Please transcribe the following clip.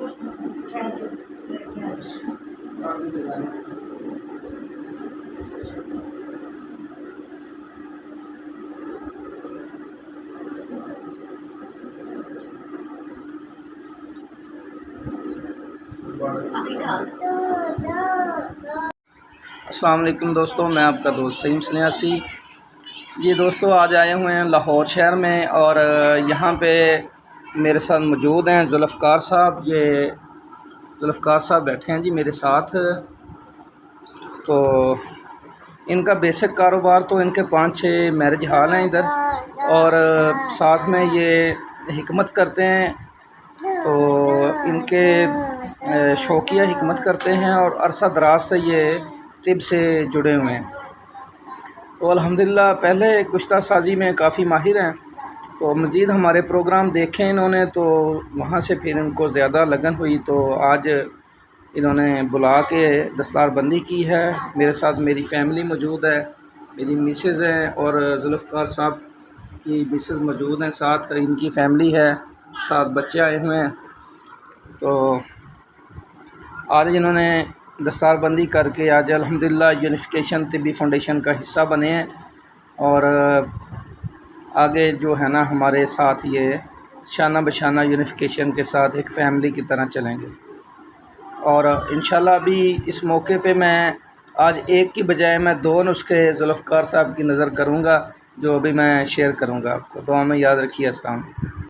السلام علیکم دوستوں، میں آپ کا دوست سعیم سنیاسی۔ یہ دوستوں آج آئے ہوئے ہیں لاہور شہر میں، اور یہاں پہ میرے ساتھ موجود ہیں ذوالفقار صاحب۔ یہ ذوالفقار صاحب بیٹھے ہیں جی میرے ساتھ۔ تو ان کا بیسک کاروبار تو ان کے 5-6 میرج ہال ہیں ادھر، اور ساتھ میں یہ حکمت کرتے ہیں۔ تو ان کے شوقیہ حکمت کرتے ہیں، اور عرصہ دراز سے یہ طب سے جڑے ہوئے ہیں۔ تو الحمدللہ پہلے کشتہ سازی میں کافی ماہر ہیں، تو مزید ہمارے پروگرام دیکھیں انہوں نے، تو وہاں سے پھر ان کو زیادہ لگن ہوئی، تو آج انہوں نے بلا کے دستار بندی کی ہے۔ میرے ساتھ میری فیملی موجود ہے، میری میسز ہیں، اور ذوالفقار صاحب کی میسز موجود ہیں، ساتھ ان کی فیملی ہے، 7 بچے آئے ہوئے ہیں۔ تو آج انہوں نے دستار بندی کر کے آج الحمدللہ یونیفیکیشن طبی فاؤنڈیشن کا حصہ بنے ہیں، اور آگے جو ہے نا ہمارے ساتھ یہ شانہ بشانہ یونیفیکیشن کے ساتھ ایک فیملی کی طرح چلیں گے۔ اور انشاءاللہ ابھی اس موقع پہ میں آج ایک کی بجائے میں 2 نسخے ذوالفقار صاحب کی نظر کروں گا، جو ابھی میں شیئر کروں گا آپ کو۔ دعا میں یاد رکھیے۔ السلام علیکم۔